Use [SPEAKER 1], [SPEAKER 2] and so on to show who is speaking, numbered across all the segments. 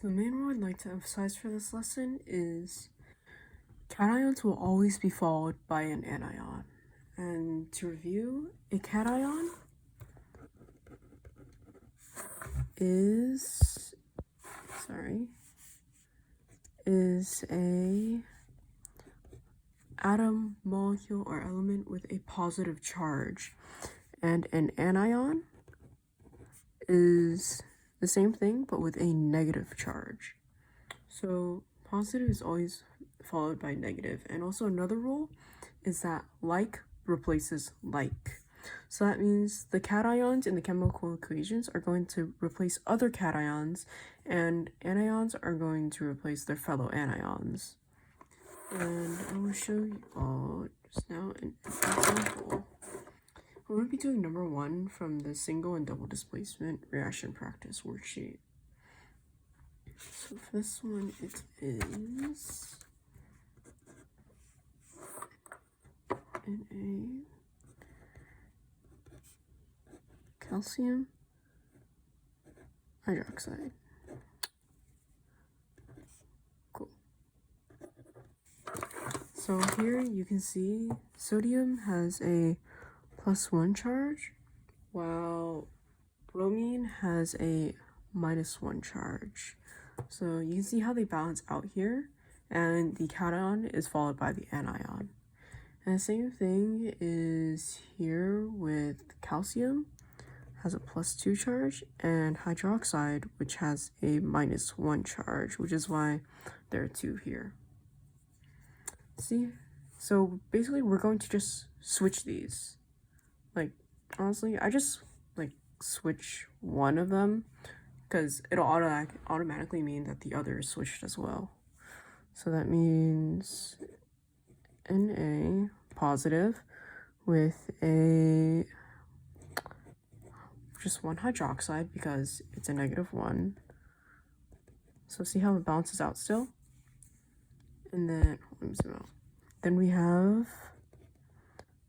[SPEAKER 1] the main rule I'd like to emphasize for this lesson is cations will always be followed by an anion. And to review, a cation is a atom, molecule, or element with a positive charge. And an anion is the same thing, but with a negative charge. So positive is always followed by negative. And also another rule is that like replaces like. So that means the cations in the chemical equations are going to replace other cations, and anions are going to replace their fellow anions. And I will show you all just now an example. We're going to be doing number 1 from the single and double displacement reaction practice worksheet. So for this one, it is Na calcium hydroxide. Cool. So here you can see sodium has a +1 charge, while bromine has a -1 charge. So you can see how they balance out here, and the cation is followed by the anion. And the same thing is here with calcium, has a +2 charge, and hydroxide, which has a -1 charge, which is why there are 2 here. See? So basically we're going to just switch these. Like, honestly, I just switch one of them because it'll automatically mean that the other is switched as well. So that means Na positive with a just one hydroxide because it's a -1. So see how it balances out still? And then let me zoom out. Then we have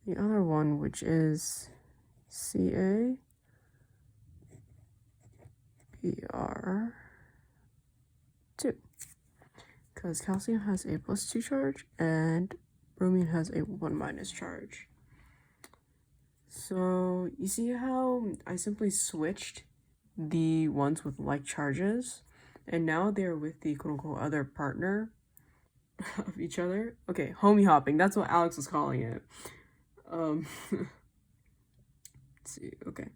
[SPEAKER 1] the other one, which is Ca Br2, because calcium has a +2 charge and bromine has a 1- charge. So you see how I simply switched the ones with like charges, and now they're with the quote-unquote other partner of each other. Okay, homie hopping, that's what Alex was calling it. Let's see, okay.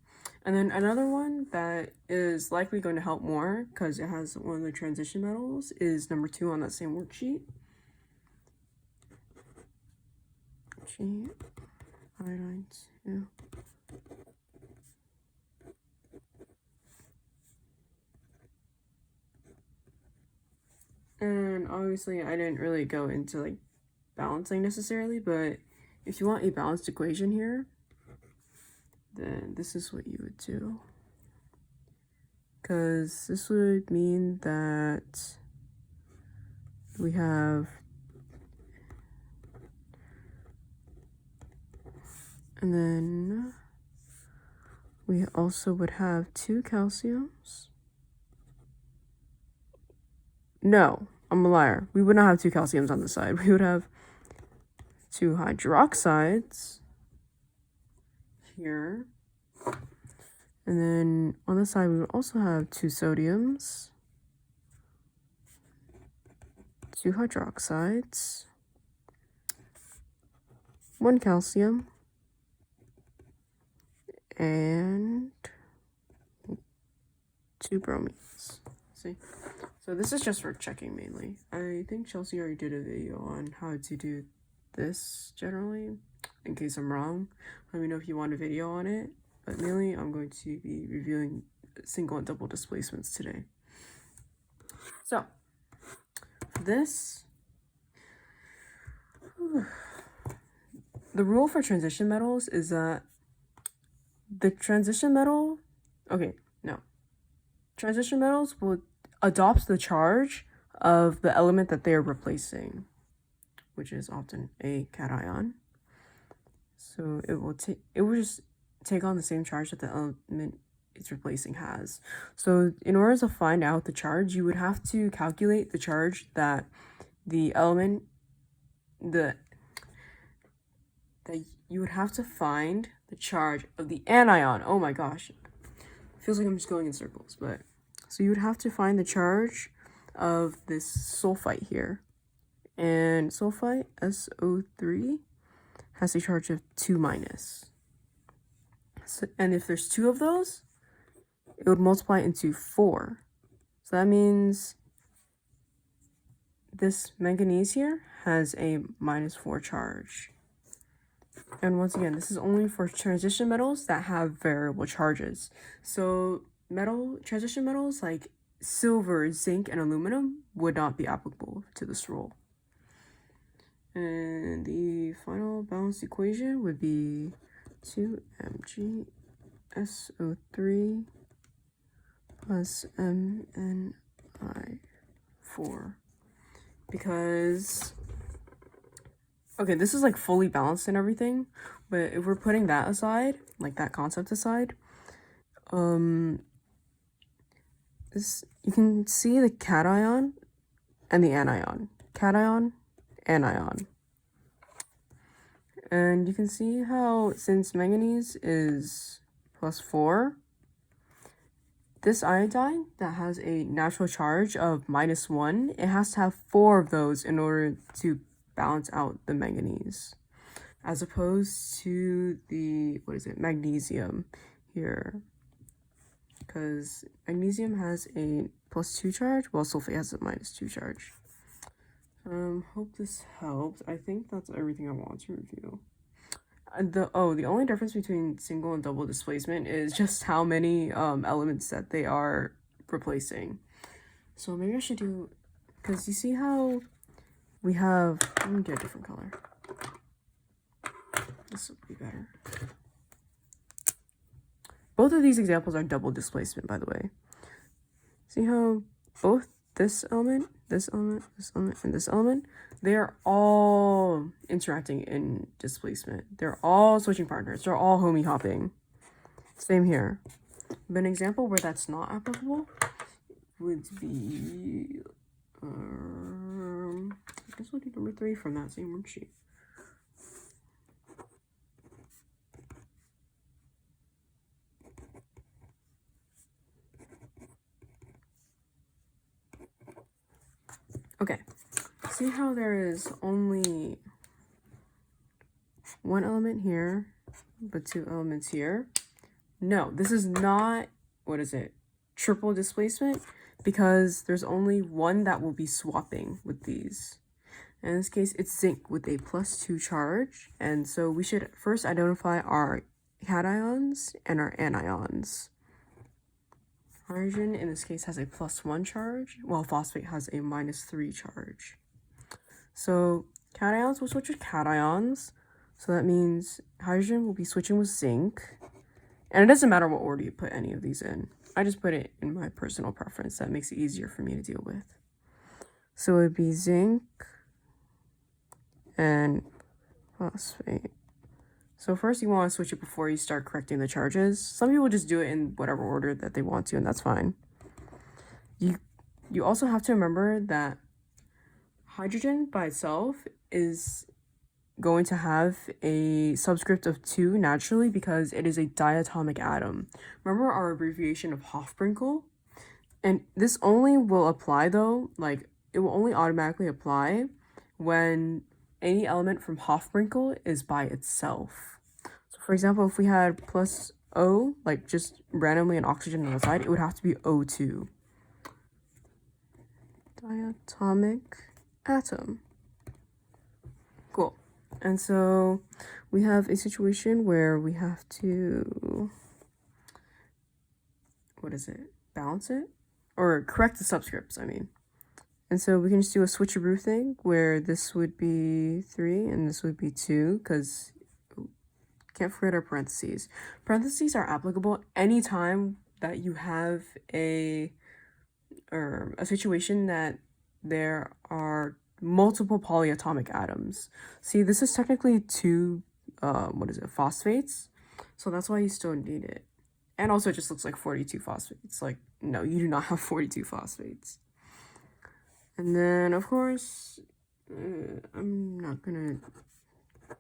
[SPEAKER 1] And then another one that is likely going to help more because it has one of the transition metals is number 2 on that same worksheet. Iodine 2. And obviously I didn't really go into balancing necessarily, but if you want a balanced equation here, then this is what you would do. Because this would mean that we have, and then we also would have 2 calciums. No, I'm a liar. We would not have 2 calciums on the side. We would have 2 hydroxides here. And then on the side, we would also have 2 sodiums, 2 hydroxides, 1 calcium, and 2 bromines. See? So this is just for checking mainly. I think Chelsea already did a video on how to do this generally. In case I'm wrong, let me know if you want a video on it. But mainly, I'm going to be reviewing single and double displacements today. So, for this, the rule for transition metals is that the transition metals will adopt the charge of the element that they are replacing, which is often a cation. So it will just take on the same charge that the element it's replacing has. So in order to find out the charge, you would have to calculate the charge that the element, that you would have to find the charge of the anion. Oh my gosh. Feels like I'm just going in circles, but so you would have to find the charge of this sulfite here. And sulfite, SO3, has a charge of 2 minus. So, and if there's 2 of those, it would multiply into 4. So that means this manganese here has a -4 charge. And once again, this is only for transition metals that have variable charges. So transition metals like silver, zinc, and aluminum would not be applicable to this rule. And the final balanced equation would be 2mgSO3 plus MnI4. Because, okay, this is like fully balanced and everything, but if we're putting that aside, like that concept aside, this, you can see the cation and the anion. Cation, anion. And you can see how, since manganese is +4, this iodine that has a natural charge of -1, it has to have 4 of those in order to balance out the manganese, as opposed to the, magnesium here. Because magnesium has a +2 charge, while sulfate has a -2 charge. Hope this helped. I think that's everything I want to review. The only difference between single and double displacement is just how many elements that they are replacing. So maybe I should do, because you see how we have, let me get a different color. This will be better. Both of these examples are double displacement, by the way. See how both this element, this element, this element, and this element, they are all interacting in displacement. They're all switching partners. They're all homie hopping. Same here. But an example where that's not applicable would be, I guess we'll do number 3 from that same worksheet. Okay, see how there is only 1 element here, but 2 elements here? No, this is not, triple displacement, because there's only 1 that will be swapping with these. In this case, it's zinc with a +2 charge, and so we should first identify our cations and our anions. Hydrogen, in this case, has a +1 charge, while phosphate has a -3 charge. So cations will switch with cations, so that means hydrogen will be switching with zinc. And it doesn't matter what order you put any of these in. I just put it in my personal preference. That makes it easier for me to deal with. So it would be zinc and phosphate. So first you want to switch it before you start correcting the charges. Some people just do it in whatever order that they want to, and that's fine. You also have to remember that hydrogen by itself is going to have a subscript of 2 naturally because it is a diatomic atom. Remember our abbreviation of Hofbrinkel? And this only will apply though, like it will only automatically apply when any element from Hofbrinkel is by itself. So for example, if we had +O, like just randomly an oxygen on the side, it would have to be O2. Diatomic atom. Cool. And so we have a situation where we have to, balance it? Or correct the subscripts, I mean. And so we can just do a switcheroo thing where this would be 3 and this would be 2, because can't forget our parentheses. Parentheses are applicable anytime that you have a situation that there are multiple polyatomic atoms. See, this is technically 2 phosphates, so that's why you still need it. And also it just looks like 42 phosphates. Like, no, you do not have 42 phosphates. And then, of course, I'm not gonna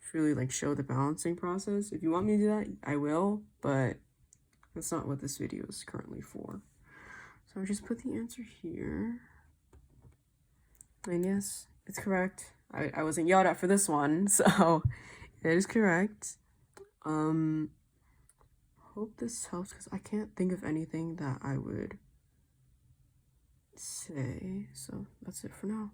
[SPEAKER 1] truly like show the balancing process. If you want me to do that, I will, but that's not what this video is currently for. So I'll just put the answer here. And yes, it's correct. I wasn't yelled at for this one, so it is correct. Hope this helps because I can't think of anything that I would say. So that's it for now.